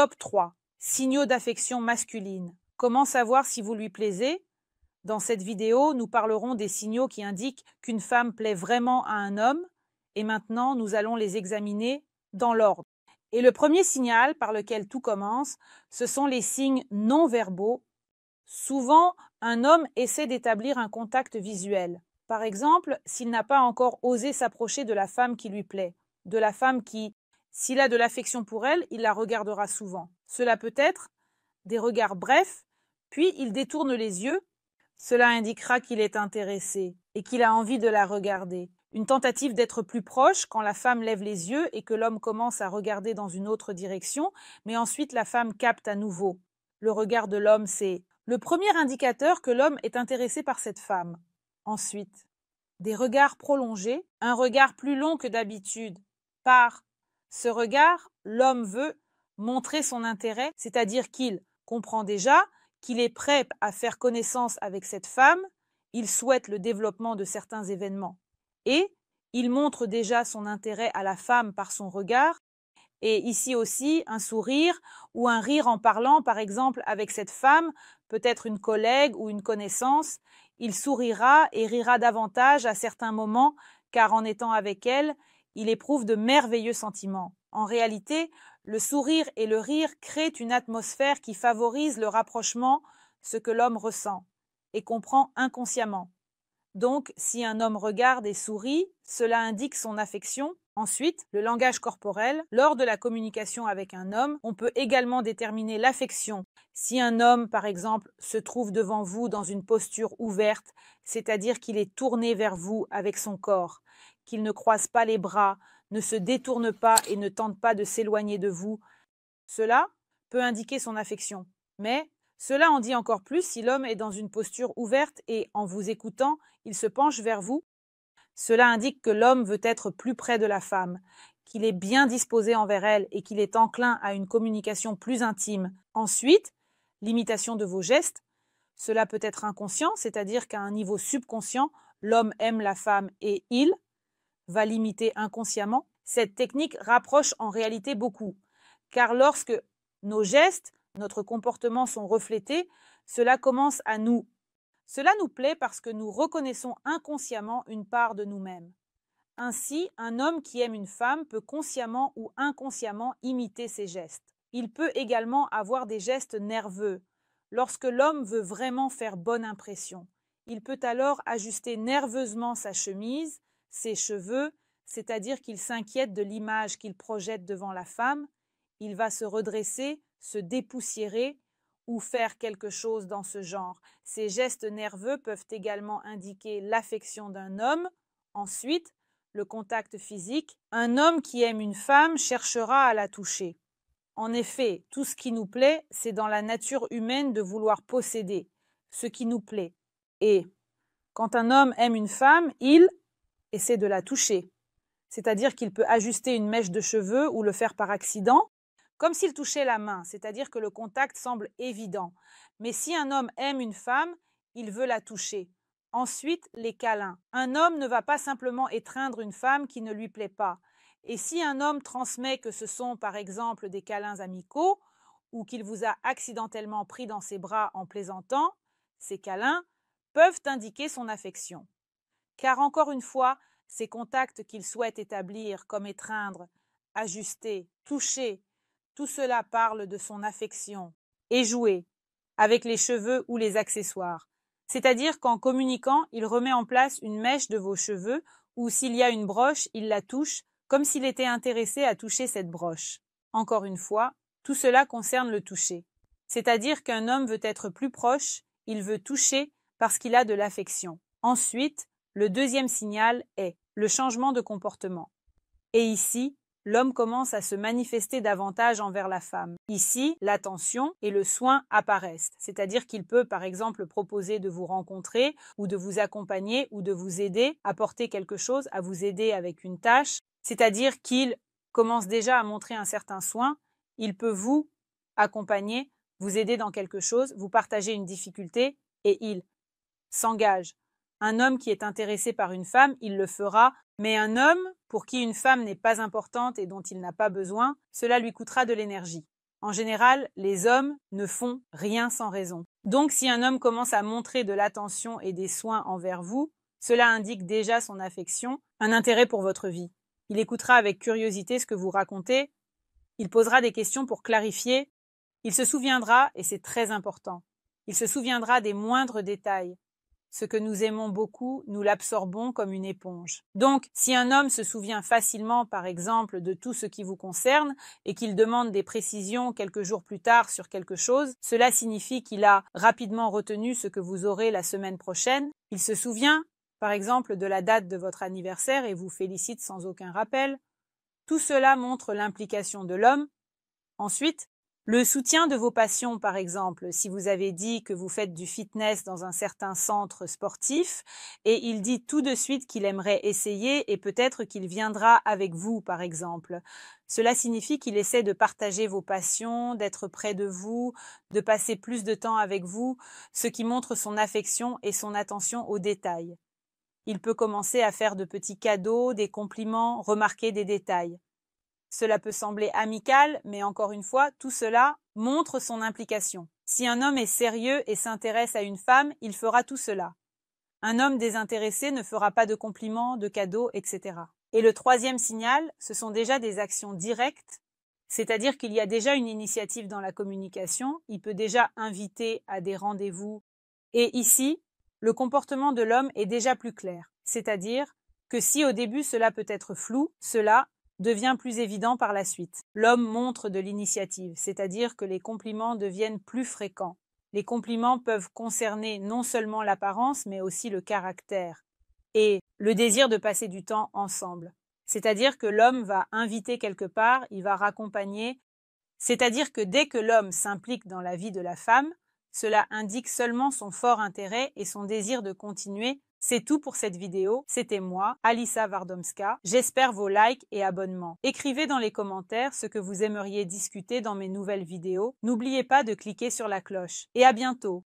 Top 3. Signaux d'affection masculine. Comment savoir si vous lui plaisez? Dans cette vidéo, nous parlerons des signaux qui indiquent qu'une femme plaît vraiment à un homme, et maintenant nous allons les examiner dans l'ordre. Et le premier signal par lequel tout commence, ce sont les signes non verbaux. Souvent, un homme essaie d'établir un contact visuel. Par exemple, s'il n'a pas encore osé s'approcher de la femme qui lui plaît, de la femme qui, s'il a de l'affection pour elle, il la regardera souvent. Cela peut être des regards brefs, puis il détourne les yeux. Cela indiquera qu'il est intéressé et qu'il a envie de la regarder. Une tentative d'être plus proche quand la femme lève les yeux et que l'homme commence à regarder dans une autre direction, mais ensuite la femme capte à nouveau. Le regard de l'homme, c'est le premier indicateur que l'homme est intéressé par cette femme. Ensuite, des regards prolongés, un regard plus long que d'habitude. Par ce regard, l'homme veut montrer son intérêt, c'est-à-dire qu'il comprend déjà qu'il est prêt à faire connaissance avec cette femme, il souhaite le développement de certains événements. Et il montre déjà son intérêt à la femme par son regard, et ici aussi un sourire ou un rire en parlant, par exemple, avec cette femme, peut-être une collègue ou une connaissance. Il sourira et rira davantage à certains moments, car en étant avec elle, il éprouve de merveilleux sentiments. En réalité, le sourire et le rire créent une atmosphère qui favorise le rapprochement, ce que l'homme ressent et comprend inconsciemment. Donc, si un homme regarde et sourit, cela indique son affection. Ensuite, le langage corporel. Lors de la communication avec un homme, on peut également déterminer l'affection. Si un homme, par exemple, se trouve devant vous dans une posture ouverte, c'est-à-dire qu'il est tourné vers vous avec son corps, qu'il ne croise pas les bras, ne se détourne pas et ne tente pas de s'éloigner de vous, cela peut indiquer son affection. Mais cela en dit encore plus si l'homme est dans une posture ouverte et, en vous écoutant, il se penche vers vous. Cela indique que l'homme veut être plus près de la femme, qu'il est bien disposé envers elle et qu'il est enclin à une communication plus intime. Ensuite, l'imitation de vos gestes. Cela peut être inconscient, c'est-à-dire qu'à un niveau subconscient, l'homme aime la femme et il va l'imiter inconsciemment. Cette technique rapproche en réalité beaucoup, car lorsque nos gestes, notre comportement sont reflétés, cela commence à nous. Cela nous plaît parce que nous reconnaissons inconsciemment une part de nous-mêmes. Ainsi, un homme qui aime une femme peut consciemment ou inconsciemment imiter ses gestes. Il peut également avoir des gestes nerveux. Lorsque l'homme veut vraiment faire bonne impression, il peut alors ajuster nerveusement sa chemise, ses cheveux, c'est-à-dire qu'il s'inquiète de l'image qu'il projette devant la femme. Il va se redresser, se dépoussiérer ou faire quelque chose dans ce genre. Ces gestes nerveux peuvent également indiquer l'affection d'un homme. Ensuite, le contact physique. Un homme qui aime une femme cherchera à la toucher. En effet, tout ce qui nous plaît, c'est dans la nature humaine de vouloir posséder ce qui nous plaît. Et quand un homme aime une femme, il essaie de la toucher. C'est-à-dire qu'il peut ajuster une mèche de cheveux ou le faire par accident, comme s'il touchait la main, c'est-à-dire que le contact semble évident. Mais si un homme aime une femme, il veut la toucher. Ensuite, les câlins. Un homme ne va pas simplement étreindre une femme qui ne lui plaît pas. Et si un homme transmet que ce sont par exemple des câlins amicaux ou qu'il vous a accidentellement pris dans ses bras en plaisantant, ces câlins peuvent indiquer son affection. Car encore une fois, ces contacts qu'il souhaite établir comme étreindre, ajuster, toucher, tout cela parle de son affection et jouer avec les cheveux ou les accessoires. C'est-à-dire qu'en communiquant, il remet en place une mèche de vos cheveux ou s'il y a une broche, il la touche comme s'il était intéressé à toucher cette broche. Encore une fois, tout cela concerne le toucher. C'est-à-dire qu'un homme veut être plus proche, il veut toucher parce qu'il a de l'affection. Ensuite, le deuxième signal est le changement de comportement. Et ici, l'homme commence à se manifester davantage envers la femme. Ici, l'attention et le soin apparaissent, c'est-à-dire qu'il peut par exemple proposer de vous rencontrer ou de vous accompagner ou de vous aider, apporter quelque chose, à vous aider avec une tâche, c'est-à-dire qu'il commence déjà à montrer un certain soin, il peut vous accompagner, vous aider dans quelque chose, vous partager une difficulté et il s'engage. Un homme qui est intéressé par une femme, il le fera, mais un homme pour qui une femme n'est pas importante et dont il n'a pas besoin, cela lui coûtera de l'énergie. En général, les hommes ne font rien sans raison. Donc si un homme commence à montrer de l'attention et des soins envers vous, cela indique déjà son affection, un intérêt pour votre vie. Il écoutera avec curiosité ce que vous racontez, il posera des questions pour clarifier, il se souviendra, et c'est très important, il se souviendra des moindres détails. Ce que nous aimons beaucoup, nous l'absorbons comme une éponge. Donc, si un homme se souvient facilement, par exemple, de tout ce qui vous concerne et qu'il demande des précisions quelques jours plus tard sur quelque chose, cela signifie qu'il a rapidement retenu ce que vous aurez la semaine prochaine. Il se souvient, par exemple, de la date de votre anniversaire et vous félicite sans aucun rappel. Tout cela montre l'implication de l'homme. Ensuite, le soutien de vos passions, par exemple, si vous avez dit que vous faites du fitness dans un certain centre sportif et il dit tout de suite qu'il aimerait essayer et peut-être qu'il viendra avec vous, par exemple. Cela signifie qu'il essaie de partager vos passions, d'être près de vous, de passer plus de temps avec vous, ce qui montre son affection et son attention aux détails. Il peut commencer à faire de petits cadeaux, des compliments, remarquer des détails. Cela peut sembler amical, mais encore une fois, tout cela montre son implication. Si un homme est sérieux et s'intéresse à une femme, il fera tout cela. Un homme désintéressé ne fera pas de compliments, de cadeaux, etc. Et le troisième signal, ce sont déjà des actions directes, c'est-à-dire qu'il y a déjà une initiative dans la communication, il peut déjà inviter à des rendez-vous. Et ici, le comportement de l'homme est déjà plus clair, c'est-à-dire que si au début cela peut être flou, cela devient plus évident par la suite. L'homme montre de l'initiative, c'est-à-dire que les compliments deviennent plus fréquents. Les compliments peuvent concerner non seulement l'apparence, mais aussi le caractère et le désir de passer du temps ensemble. C'est-à-dire que l'homme va inviter quelque part, il va raccompagner. C'est-à-dire que dès que l'homme s'implique dans la vie de la femme, cela indique seulement son fort intérêt et son désir de continuer. C'est tout pour cette vidéo, c'était moi, Alissa Wardomska. J'espère vos likes et abonnements. Écrivez dans les commentaires ce que vous aimeriez discuter dans mes nouvelles vidéos. N'oubliez pas de cliquer sur la cloche. Et à bientôt!